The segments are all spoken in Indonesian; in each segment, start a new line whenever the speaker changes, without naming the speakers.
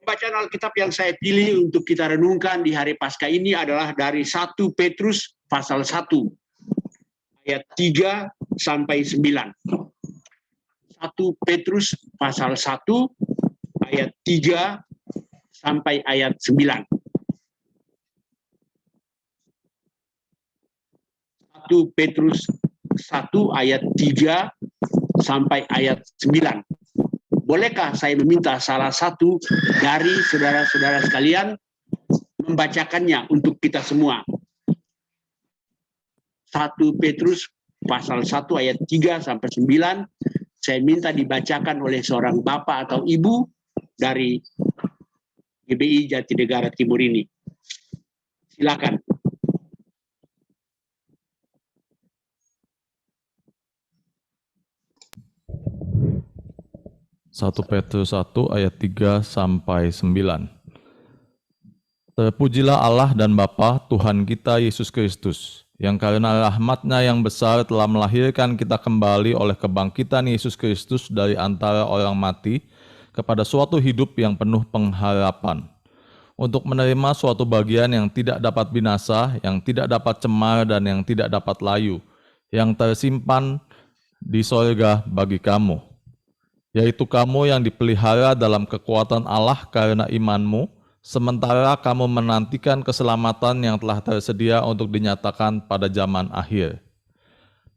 Bacaan Alkitab yang saya pilih untuk kita renungkan di hari Paskah ini adalah dari 1 Petrus pasal 1 ayat 3 sampai 9. 1 Petrus pasal 1 ayat 3 sampai ayat 9. 1 Petrus 1 ayat 3 sampai ayat 9. Bolehkah saya meminta salah satu dari saudara-saudara sekalian membacakannya untuk kita semua? 1 Petrus pasal 1 ayat 3 sampai 9. Saya minta dibacakan oleh seorang bapak atau ibu dari GBI Jatinegara Timur ini. Silakan.
Satu Petrus 1 ayat 3 sampai 9. Terpujilah Allah dan Bapa Tuhan kita Yesus Kristus, yang karena rahmat-Nya yang besar telah melahirkan kita kembali oleh kebangkitan Yesus Kristus dari antara orang mati kepada suatu hidup yang penuh pengharapan, untuk menerima suatu bagian yang tidak dapat binasa, yang tidak dapat cemar, dan yang tidak dapat layu, yang tersimpan di sorga bagi kamu, yaitu kamu yang dipelihara dalam kekuatan Allah karena imanmu, sementara kamu menantikan keselamatan yang telah tersedia untuk dinyatakan pada zaman akhir.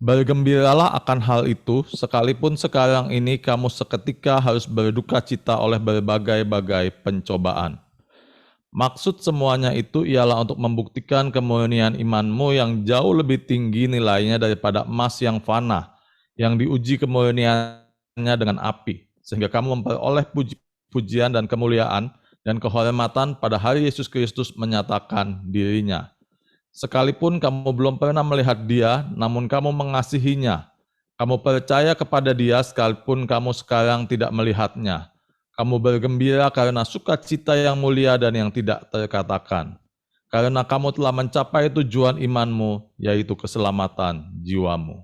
Bergembiralah akan hal itu, sekalipun sekarang ini kamu seketika harus berduka cita oleh berbagai-bagai pencobaan. Maksud semuanya itu ialah untuk membuktikan kemurnian imanmu yang jauh lebih tinggi nilainya daripada emas yang fana, yang diuji kemurniannya dengan api, sehingga kamu memperoleh pujian dan kemuliaan dan kehormatan pada hari Yesus Kristus menyatakan dirinya. Sekalipun kamu belum pernah melihat Dia, namun kamu mengasihinya. Kamu percaya kepada Dia sekalipun kamu sekarang tidak melihatnya. Kamu bergembira karena sukacita yang mulia dan yang tidak terkatakan. Karena kamu telah mencapai tujuan imanmu, yaitu keselamatan jiwamu.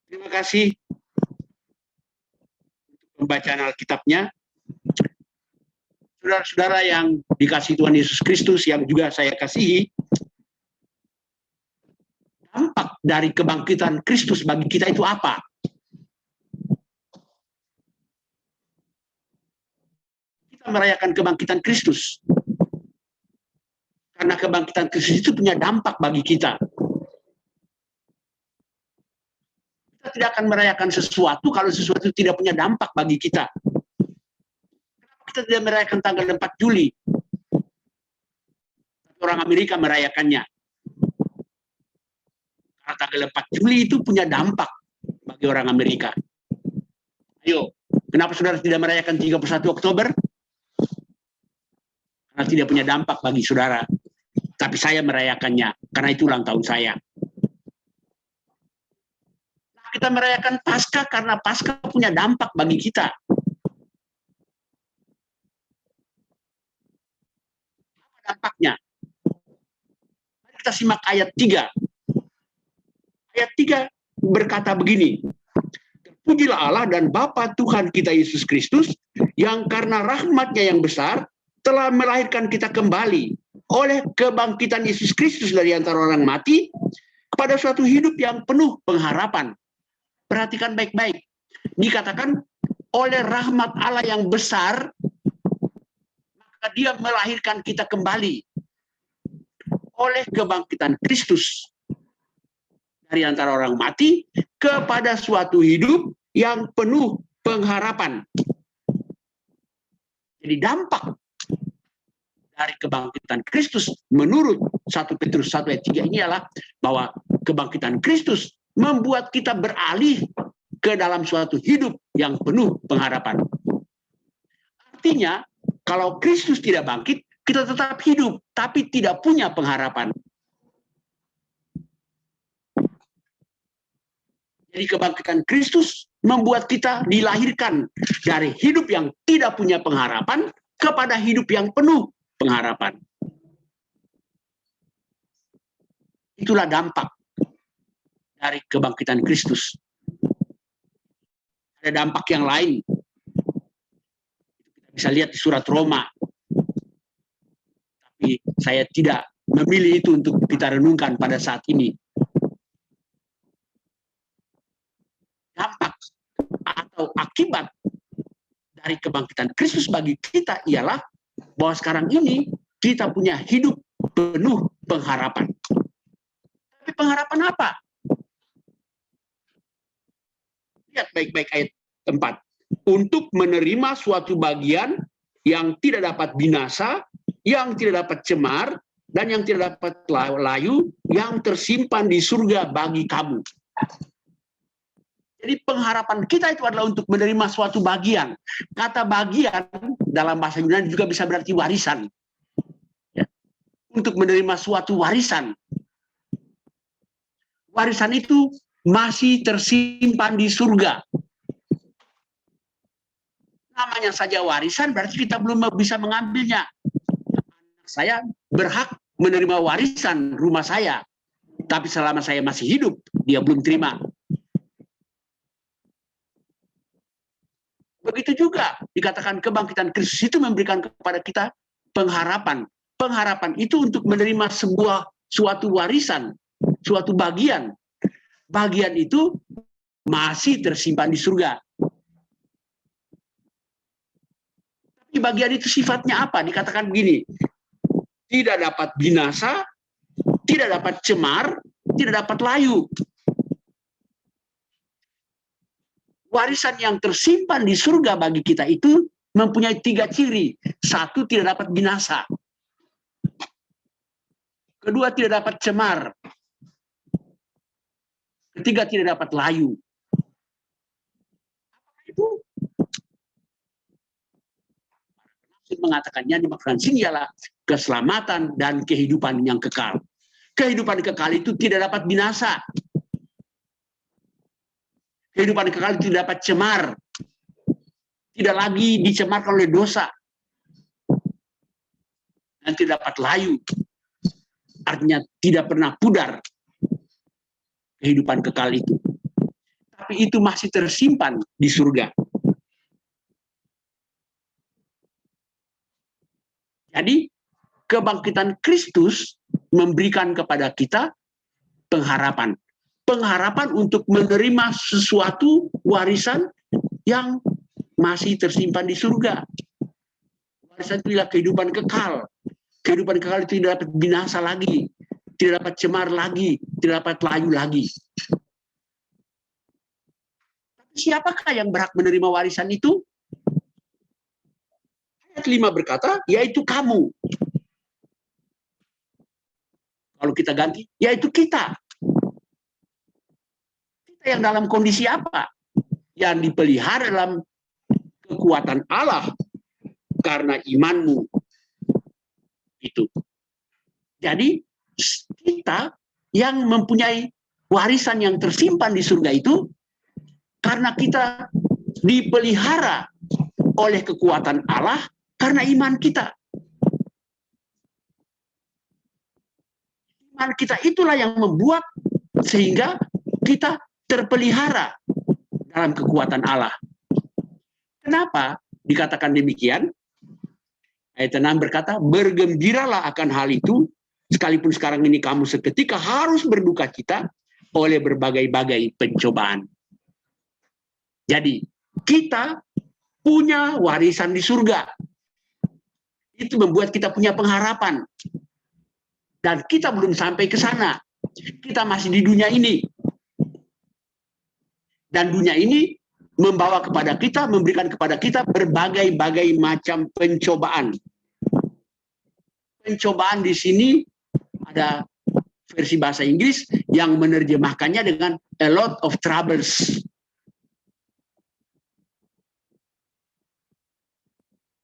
Terima kasih untuk pembacaan Alkitabnya. Saudara-saudara yang dikasihi Tuhan Yesus Kristus yang juga saya kasihi, dampak dari kebangkitan Kristus bagi kita itu apa? Kita merayakan kebangkitan Kristus. Karena kebangkitan Kristus itu punya dampak bagi kita. Kita tidak akan merayakan sesuatu kalau sesuatu tidak punya dampak bagi kita. Kita tidak merayakan tanggal 4 Juli. Orang Amerika merayakannya. Karena tanggal 4 Juli itu punya dampak bagi orang Amerika. Ayo, kenapa saudara tidak merayakan 31 Oktober? Karena tidak punya dampak bagi saudara. Tapi saya merayakannya, karena itu ulang tahun saya. Nah, kita merayakan Paskah karena Paskah punya dampak bagi kita. Dampaknya. Mari kita simak ayat 3. Ayat 3 berkata begini. Terpujilah Allah dan Bapa Tuhan kita Yesus Kristus, yang karena rahmat-Nya yang besar telah melahirkan kita kembali oleh kebangkitan Yesus Kristus dari antara orang mati kepada suatu hidup yang penuh pengharapan. Perhatikan baik-baik. Dikatakan oleh rahmat Allah yang besar, Dia melahirkan kita kembali oleh kebangkitan Kristus dari antara orang mati kepada suatu hidup yang penuh pengharapan. Jadi dampak dari kebangkitan Kristus menurut 1 Petrus 1 ayat 3 ini adalah bahwa kebangkitan Kristus membuat kita beralih ke dalam suatu hidup yang penuh pengharapan. Artinya, kalau Kristus tidak bangkit, kita tetap hidup, tapi tidak punya pengharapan. Jadi kebangkitan Kristus membuat kita dilahirkan dari hidup yang tidak punya pengharapan kepada hidup yang penuh pengharapan. Itulah dampak dari kebangkitan Kristus. Ada dampak yang lain. Bisa lihat di surat Roma. Tapi saya tidak memilih itu untuk kita renungkan pada saat ini. Dampak atau akibat dari kebangkitan Kristus bagi kita ialah bahwa sekarang ini kita punya hidup penuh pengharapan. Tapi pengharapan apa? Lihat baik-baik ayat 4. Untuk menerima suatu bagian yang tidak dapat binasa, yang tidak dapat cemar, dan yang tidak dapat layu, yang tersimpan di surga bagi kamu. Jadi pengharapan kita itu adalah untuk menerima suatu bagian. Kata bagian dalam bahasa Yunani juga bisa berarti warisan. Ya. Untuk menerima suatu warisan. Warisan itu masih tersimpan di surga. Namanya saja warisan berarti kita belum bisa mengambilnya. Saya berhak menerima warisan rumah saya. Tapi selama saya masih hidup, dia belum terima. Begitu juga dikatakan kebangkitan Kristus itu memberikan kepada kita pengharapan. Pengharapan itu untuk menerima suatu warisan, suatu bagian. Bagian itu masih tersimpan di surga. Tapi bagian itu sifatnya apa? Dikatakan begini, tidak dapat binasa, tidak dapat cemar, tidak dapat layu. Warisan yang tersimpan di surga bagi kita itu mempunyai 3 ciri. 1, tidak dapat binasa. Kedua, tidak dapat cemar. Ketiga, tidak dapat layu. Itu mengatakannya dimaksudkan sini ialah keselamatan dan kehidupan yang kekal. Kehidupan kekal itu tidak dapat binasa. Kehidupan kekal itu tidak dapat cemar. Tidak lagi dicemarkan oleh dosa. Dan tidak dapat layu. Artinya tidak pernah pudar kehidupan kekal itu. Tapi itu masih tersimpan di surga. Jadi kebangkitan Kristus memberikan kepada kita pengharapan. Pengharapan untuk menerima sesuatu warisan yang masih tersimpan di surga. Warisan itu adalah kehidupan kekal. Kehidupan kekal itu tidak dapat binasa lagi, tidak dapat cemar lagi, tidak dapat layu lagi. Tapi siapakah yang berhak menerima warisan itu? Ayat 5 berkata, yaitu kamu. Kalau kita ganti, yaitu kita. Yang dalam kondisi apa? Yang dipelihara dalam kekuatan Allah karena imanmu itu. Jadi kita yang mempunyai warisan yang tersimpan di surga itu karena kita dipelihara oleh kekuatan Allah karena iman kita. Iman kita itulah yang membuat sehingga kita terpelihara dalam kekuatan Allah. Kenapa dikatakan demikian? Ayat 6 berkata, bergembiralah akan hal itu, sekalipun sekarang ini kamu seketika harus berduka cita oleh berbagai-bagai pencobaan. Jadi, kita punya warisan di surga. Itu membuat kita punya pengharapan. Dan kita belum sampai ke sana. Kita masih di dunia ini. Dan dunia ini membawa kepada kita, memberikan kepada kita berbagai-bagai macam pencobaan. Pencobaan di sini ada versi bahasa Inggris yang menerjemahkannya dengan a lot of troubles.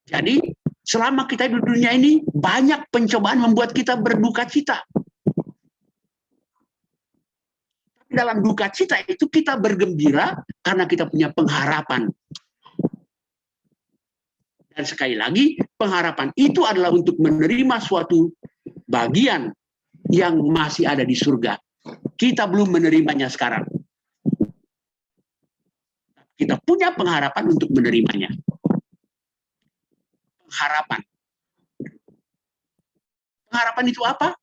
Jadi selama kita di dunia ini banyak pencobaan membuat kita berduka cita. Dalam duka cita itu kita bergembira karena kita punya pengharapan. Dan sekali lagi, pengharapan itu adalah untuk menerima suatu bagian yang masih ada di surga. Kita belum menerimanya sekarang. Kita punya pengharapan untuk menerimanya. pengharapan. Pengharapan itu apa?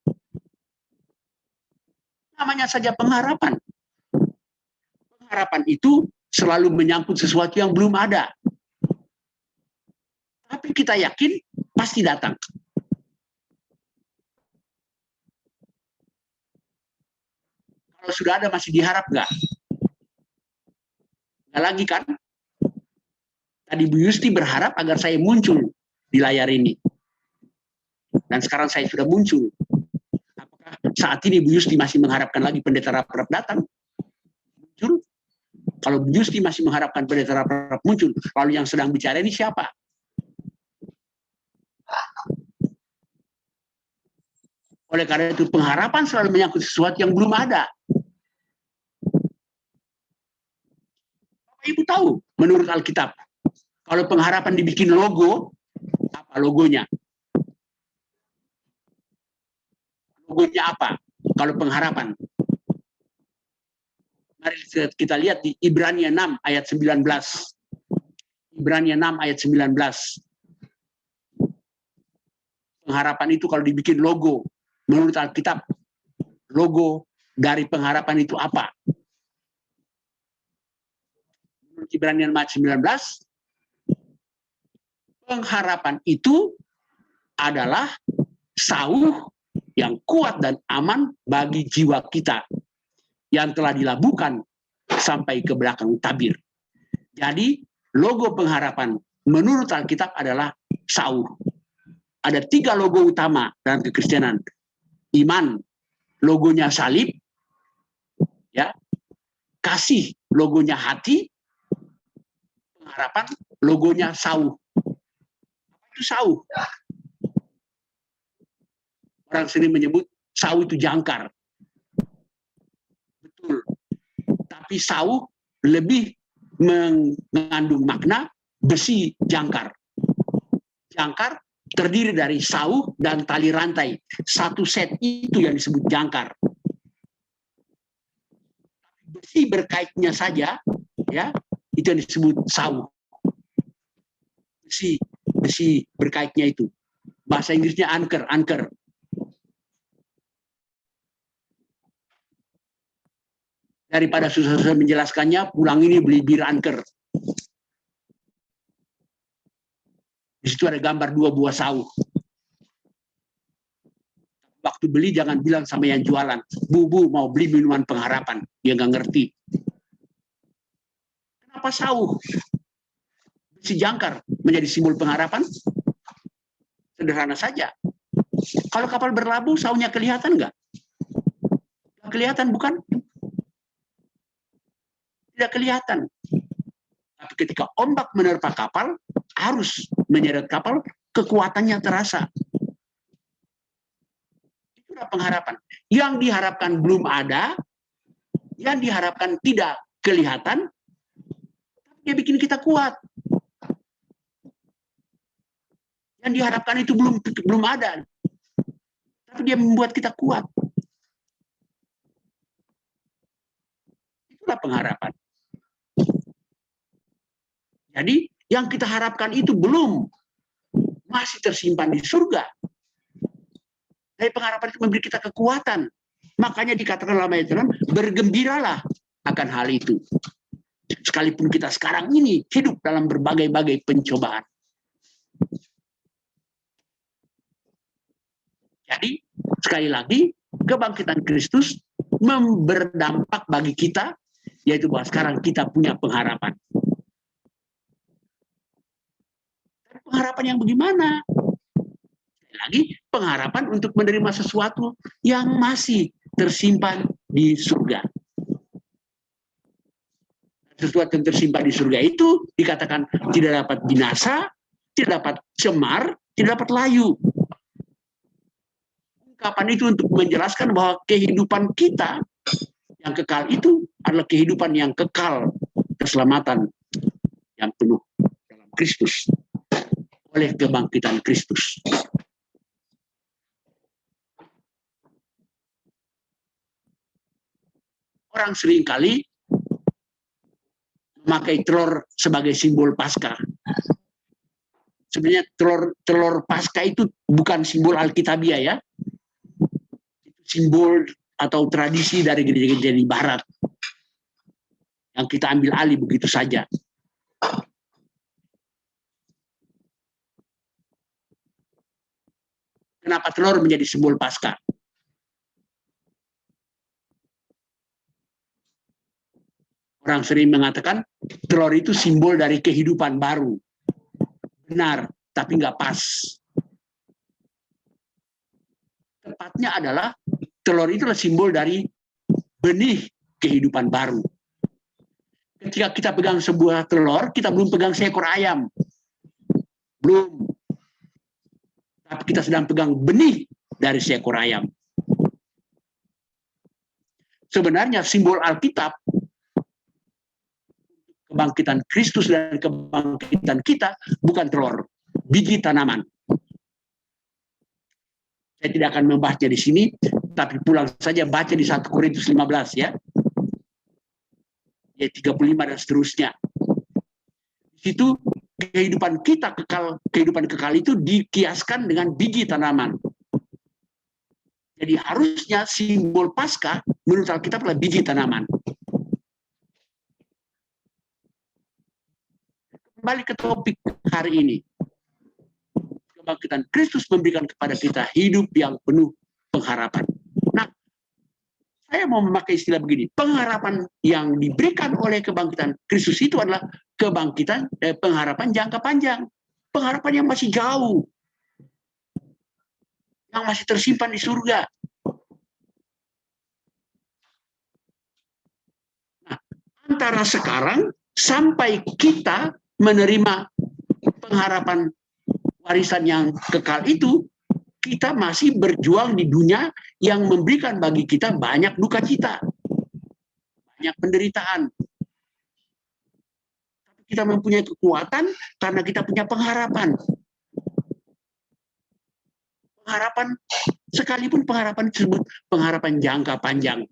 Namanya saja pengharapan. Pengharapan itu selalu menyangkut sesuatu yang belum ada. Tapi kita yakin pasti datang. Kalau sudah ada masih diharap nggak? Nggak lagi kan? Tadi Bu Yusti berharap agar saya muncul di layar ini. Dan sekarang saya sudah muncul. Apakah saat ini Bu Yusti masih mengharapkan lagi pendeta Raprap datang? Muncul? Kalau Bu Yusti masih mengharapkan pendeta Raprap muncul, lalu yang sedang bicara ini siapa? Oleh karena itu pengharapan selalu menyangkut sesuatu yang belum ada. Bapak Ibu tahu, menurut Alkitab, kalau pengharapan dibikin logo, apa logonya? Logonya apa? Kalau pengharapan. Mari kita lihat di Ibrani 6 ayat 19. Ibrani 6 ayat 19. Pengharapan itu kalau dibikin logo, menurut Alkitab, logo dari pengharapan itu apa? Menurut Ibrani 6 ayat 19, pengharapan itu adalah sauh yang kuat dan aman bagi jiwa kita yang telah dilabuhkan sampai ke belakang tabir. Jadi logo pengharapan menurut Alkitab adalah sauh. Ada 3 logo utama dalam kekristenan. Iman, logonya salib, ya. Kasih, logonya hati. Pengharapan, logonya sauh. Apa itu sauh? Orang sering menyebut sauh itu jangkar. Betul. Tapi sauh lebih mengandung makna besi jangkar. Jangkar terdiri dari sauh dan tali rantai. Satu set itu yang disebut jangkar. Besi berkaitnya saja, ya, itu yang disebut sauh. Besi berkaitnya itu. Bahasa Inggrisnya anchor. Daripada susah-susah menjelaskannya, pulang ini beli bir anchor. Di situ ada gambar 2 buah sauh. Waktu beli jangan bilang sama yang jualan, Bu mau beli minuman pengharapan. Dia nggak ngerti. Kenapa sauh? Si jangkar menjadi simbol pengharapan? Sederhana saja. Kalau kapal berlabuh, sauhnya kelihatan nggak? Nggak kelihatan, bukan? Tidak kelihatan. Tapi ketika ombak menerpa kapal, arus menyeret kapal, kekuatannya terasa. Itulah pengharapan. Yang diharapkan belum ada, yang diharapkan tidak kelihatan, tapi dia bikin kita kuat. Yang diharapkan itu belum ada, tapi dia membuat kita kuat. Itulah pengharapan. Jadi yang kita harapkan itu masih tersimpan di surga. Dari pengharapan itu memberi kita kekuatan. Makanya dikatakan dalam ayat 6, bergembiralah akan hal itu. Sekalipun kita sekarang ini hidup dalam berbagai-bagai pencobaan. Jadi sekali lagi kebangkitan Kristus berdampak bagi kita, yaitu bahwa sekarang kita punya pengharapan. Pengharapan yang bagaimana? Lagi pengharapan untuk menerima sesuatu yang masih tersimpan di surga. Sesuatu yang tersimpan di surga itu dikatakan tidak dapat binasa, tidak dapat cemar, tidak dapat layu. Ungkapan itu untuk menjelaskan bahwa kehidupan kita yang kekal itu adalah kehidupan yang kekal, keselamatan yang penuh dalam Kristus. Oleh kebangkitan Kristus. Orang seringkali memakai telur sebagai simbol Paskah. sebenarnya telur Paskah itu bukan simbol Alkitabiah ya. Itu simbol atau tradisi dari gereja-gereja di barat yang kita ambil alih begitu saja. Kenapa telur menjadi simbol Paskah? Orang sering mengatakan telur itu simbol dari kehidupan baru. Benar, tapi nggak pas. Tepatnya adalah telur itu adalah simbol dari benih kehidupan baru. Ketika kita pegang sebuah telur, kita belum pegang seekor ayam. Belum. Tapi kita sedang pegang benih dari seekor ayam. Sebenarnya simbol Alkitab, kebangkitan Kristus dan kebangkitan kita bukan telur, biji tanaman. Saya tidak akan membahasnya di sini, tapi pulang saja baca di 1 Korintus 15 ya. Ayat 35 dan seterusnya. Di situ kehidupan kita kehidupan kekal itu dikiaskan dengan biji tanaman. Jadi harusnya simbol Paskah menurut Alkitab adalah biji tanaman. Kembali ke topik hari ini. Kebangkitan Kristus memberikan kepada kita hidup yang penuh pengharapan. Nah, saya mau memakai istilah begini, pengharapan yang diberikan oleh kebangkitan Kristus itu adalah pengharapan jangka panjang, pengharapan yang masih jauh, yang masih tersimpan di surga. Nah, antara sekarang sampai kita menerima pengharapan warisan yang kekal itu, kita masih berjuang di dunia yang memberikan bagi kita banyak duka cita, banyak penderitaan. Kita mempunyai kekuatan karena kita punya pengharapan. Pengharapan, sekalipun pengharapan disebut pengharapan jangka panjang.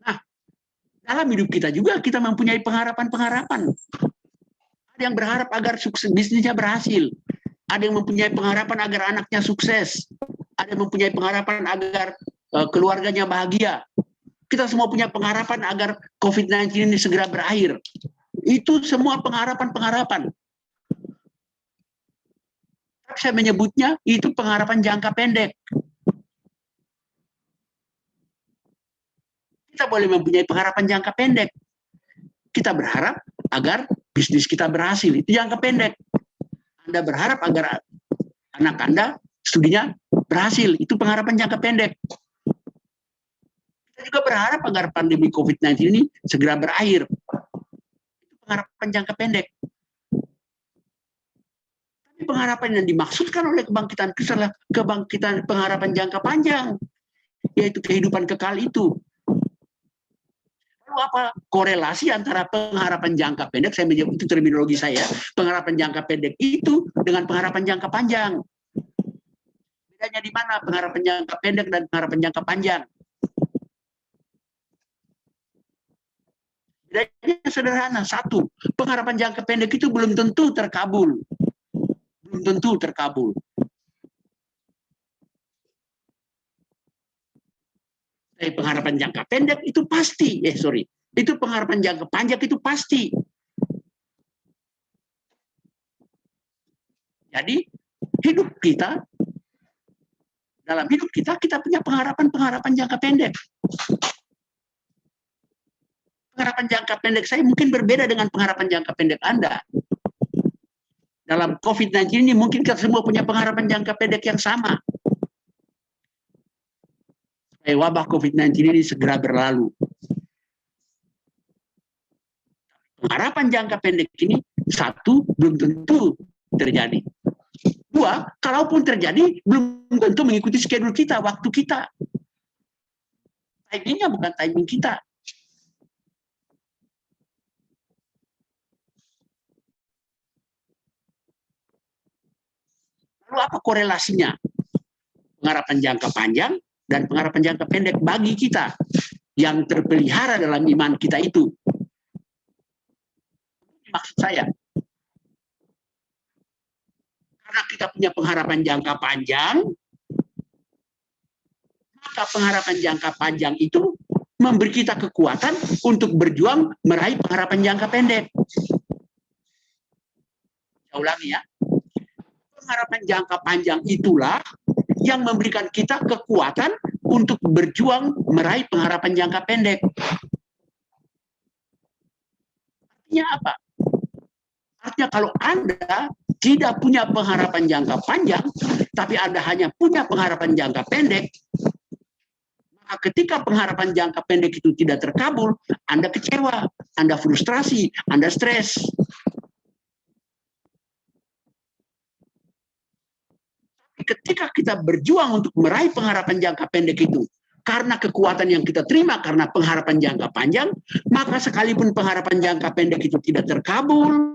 Nah, dalam hidup kita juga kita mempunyai pengharapan-pengharapan. Ada yang berharap agar sukses bisnisnya berhasil. Ada yang mempunyai pengharapan agar anaknya sukses. Ada yang mempunyai pengharapan agar keluarganya bahagia. Kita semua punya pengharapan agar COVID-19 ini segera berakhir. Itu semua pengharapan-pengharapan. Tapi saya menyebutnya itu pengharapan jangka pendek. Kita boleh mempunyai pengharapan jangka pendek. Kita berharap agar bisnis kita berhasil, itu jangka pendek. Anda berharap agar anak Anda studinya berhasil, itu pengharapan jangka pendek. Kita juga berharap agar pandemi COVID-19 ini segera berakhir. Itu pengharapan jangka pendek. Tapi pengharapan yang dimaksudkan oleh kebangkitan Kristus adalah kebangkitan pengharapan jangka panjang, yaitu kehidupan kekal itu. Lalu apa korelasi antara pengharapan jangka pendek, saya menyebut itu terminologi saya, pengharapan jangka pendek itu dengan pengharapan jangka panjang. Bedanya di mana pengharapan jangka pendek dan pengharapan jangka panjang? Bedanya sederhana. Satu, pengharapan jangka pendek itu belum tentu terkabul. Belum tentu terkabul. Pengharapan jangka pendek itu pasti, itu pengharapan jangka panjang itu pasti. Jadi dalam hidup kita punya pengharapan jangka pendek. Pengharapan jangka pendek saya mungkin berbeda dengan pengharapan jangka pendek Anda. Dalam COVID-19 ini mungkin kita semua punya pengharapan jangka pendek yang sama. Wabah COVID-19 ini segera berlalu. Pengharapan jangka pendek ini, satu, belum tentu terjadi. Dua, kalaupun terjadi, belum tentu mengikuti schedule kita, waktu kita. Timingnya bukan timing kita. Lalu apa korelasinya? Pengharapan jangka panjang dan pengharapan jangka pendek bagi kita yang terpelihara dalam iman kita itu. Maksud saya, Karena kita punya pengharapan jangka panjang, maka pengharapan jangka panjang itu memberi kita kekuatan untuk berjuang meraih pengharapan jangka pendek. Saya ulangi ya. Pengharapan jangka panjang itulah yang memberikan kita kekuatan untuk berjuang meraih pengharapan jangka pendek. Artinya apa? Artinya kalau Anda tidak punya pengharapan jangka panjang, tapi Anda hanya punya pengharapan jangka pendek, maka ketika pengharapan jangka pendek itu tidak terkabul, Anda kecewa, Anda frustrasi, Anda stres. Ketika kita berjuang untuk meraih pengharapan jangka pendek itu, karena kekuatan yang kita terima karena pengharapan jangka panjang, maka sekalipun pengharapan jangka pendek itu tidak terkabul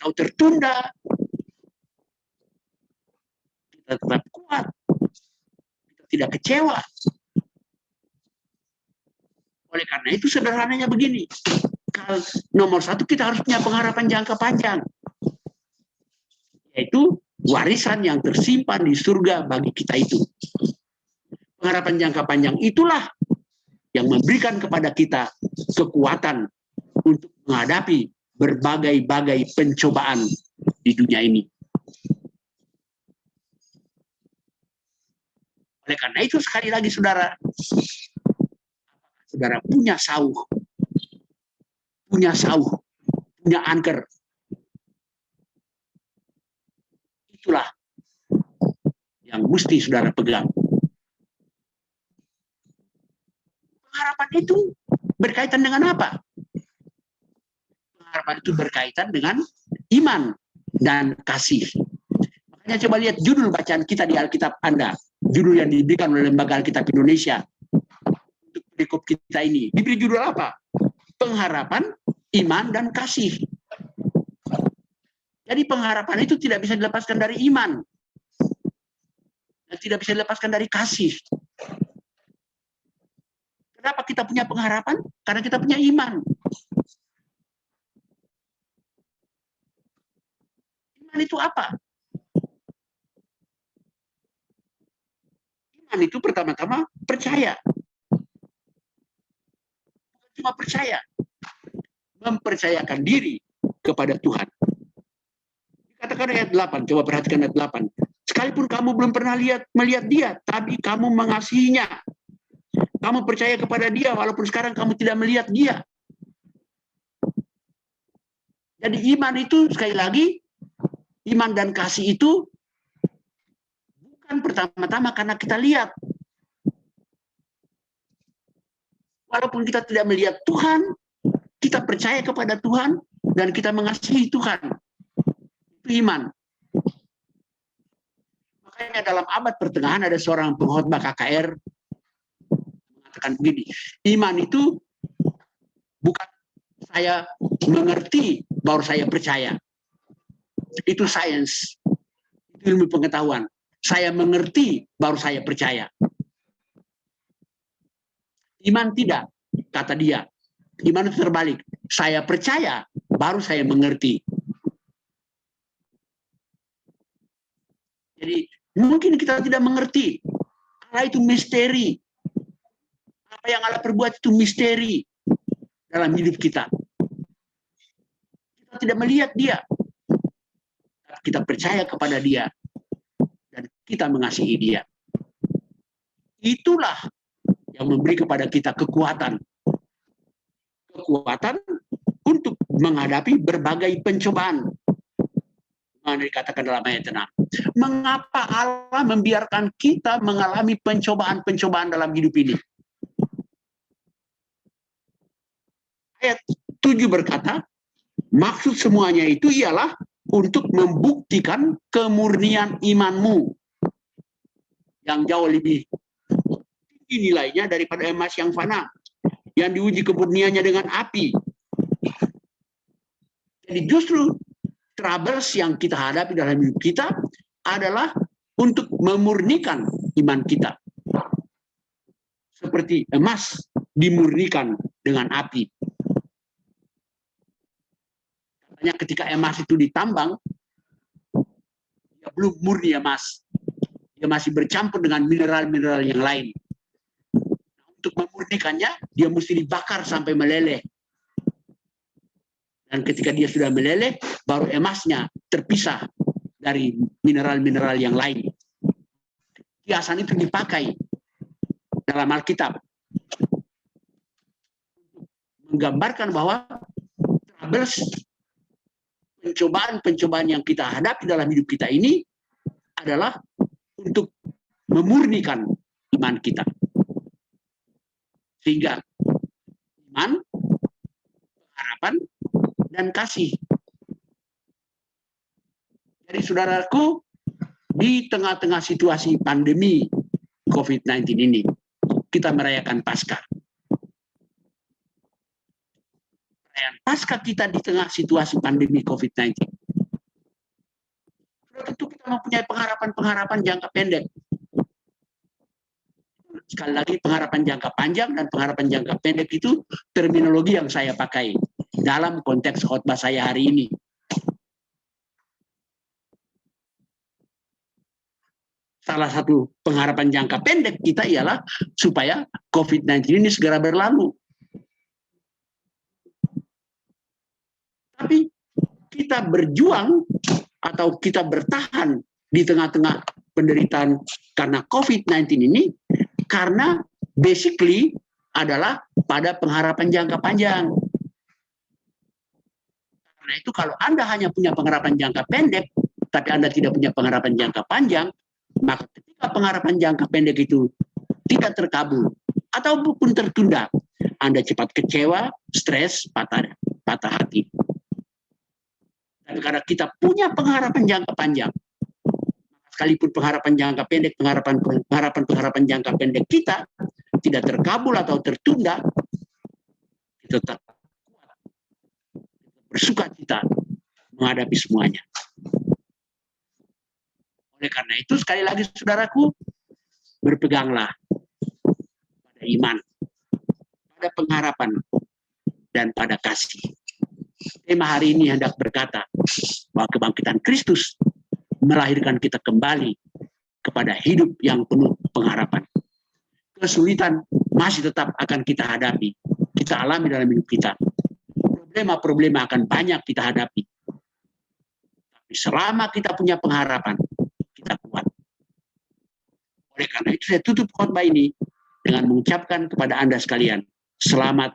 atau tertunda, kita tetap kuat, kita tidak kecewa. Oleh karena itu sederhananya begini, nomor satu kita harus punya pengharapan jangka panjang, yaitu warisan yang tersimpan di surga bagi kita itu. Pengharapan jangka panjang itulah yang memberikan kepada kita kekuatan untuk menghadapi berbagai-bagai pencobaan di dunia ini. Oleh karena itu sekali lagi saudara punya sauh, punya anker. Itulah yang mesti saudara pegang. Pengharapan itu berkaitan dengan apa? Pengharapan itu berkaitan dengan iman dan kasih. Makanya coba lihat judul bacaan kita di Alkitab Anda. Judul yang diberikan oleh Lembaga Alkitab Indonesia untuk perikop kita ini. Diberi judul apa? Pengharapan, iman, dan kasih. Jadi pengharapan itu tidak bisa dilepaskan dari iman. Dan tidak bisa dilepaskan dari kasih. Kenapa kita punya pengharapan? Karena kita punya iman. Iman itu apa? Iman itu pertama-tama percaya. Bukan cuma percaya. Mempercayakan diri kepada Tuhan. Katakan ayat 8, coba perhatikan ayat 8. Sekalipun kamu belum pernah melihat dia, tapi kamu mengasihinya. Kamu percaya kepada dia walaupun sekarang kamu tidak melihat dia. Jadi iman itu sekali lagi, iman dan kasih itu bukan pertama-tama karena kita lihat. Walaupun kita tidak melihat Tuhan, kita percaya kepada Tuhan dan kita mengasihi Tuhan. Itu iman. Makanya dalam abad pertengahan ada seorang pengkhotbah KKR mengatakan begini, iman itu bukan saya mengerti baru saya percaya. Itu sains, itu ilmu pengetahuan. Saya mengerti baru saya percaya. Iman tidak, kata dia. Iman itu terbalik. Saya percaya baru saya mengerti. Jadi mungkin kita tidak mengerti. Allah itu misteri. Apa yang Allah perbuat itu misteri dalam hidup kita. Kita tidak melihat dia. Kita percaya kepada dia. Dan kita mengasihi dia. Itulah yang memberi kepada kita kekuatan. Kekuatan untuk menghadapi berbagai pencobaan. Yang dikatakan dalam ayat 6. Mengapa Allah membiarkan kita mengalami pencobaan-pencobaan dalam hidup ini? Ayat 7 berkata, maksud semuanya itu ialah untuk membuktikan kemurnian imanmu yang jauh lebih tinggi nilainya daripada emas yang fana, yang diuji kemurniannya dengan api. Jadi justru troubles yang kita hadapi dalam hidup kita adalah untuk memurnikan iman kita. Seperti emas dimurnikan dengan api. Banyak ketika emas itu ditambang, dia belum murni emas. Dia masih bercampur dengan mineral-mineral yang lain. Untuk memurnikannya, dia mesti dibakar sampai meleleh. Dan ketika dia sudah meleleh, baru emasnya terpisah dari mineral-mineral yang lain. Kiasan itu dipakai dalam Alkitab menggambarkan bahwa pencobaan-pencobaan yang kita hadapi dalam hidup kita ini adalah untuk memurnikan iman kita. Sehingga iman, harapan, dan kasih. Jadi saudaraku, di tengah-tengah situasi pandemi COVID-19 ini, kita merayakan Paskah. Perayaan Paskah kita di tengah situasi pandemi COVID-19. Tentu kita mempunyai pengharapan-pengharapan jangka pendek. Sekali lagi, pengharapan jangka panjang dan pengharapan jangka pendek itu terminologi yang saya pakai dalam konteks khotbah saya hari ini. Salah satu pengharapan jangka pendek kita ialah supaya COVID-19 ini segera berlalu. Tapi kita berjuang atau kita bertahan di tengah-tengah penderitaan karena COVID-19 ini karena basically adalah pada pengharapan jangka panjang. Karena itu kalau Anda hanya punya pengharapan jangka pendek, tapi Anda tidak punya pengharapan jangka panjang, maka ketika pengharapan jangka pendek itu tidak terkabul ataupun tertunda, Anda cepat kecewa, stres, patah hati. Tapi karena kita punya pengharapan jangka panjang, sekalipun pengharapan jangka pendek, pengharapan jangka pendek kita tidak terkabul atau tertunda, kita tetap kuat, bersukacita menghadapi semuanya. Oleh karena itu, sekali lagi saudaraku, berpeganglah pada iman, pada pengharapan, dan pada kasih. Tema hari ini hendak berkata bahwa kebangkitan Kristus melahirkan kita kembali kepada hidup yang penuh pengharapan. Kesulitan masih tetap akan kita hadapi, kita alami dalam hidup kita. Problema-problema akan banyak kita hadapi. Tapi selama kita punya pengharapan, kita kuat. Oleh karena itu saya tutup khotbah ini dengan mengucapkan kepada Anda sekalian, selamat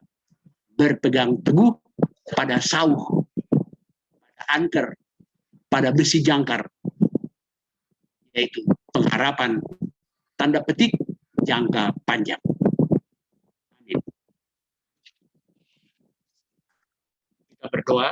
berpegang teguh pada sauh, pada anker, pada besi jangkar, yaitu pengharapan tanda petik jangka panjang. Amin. Kita berdoa.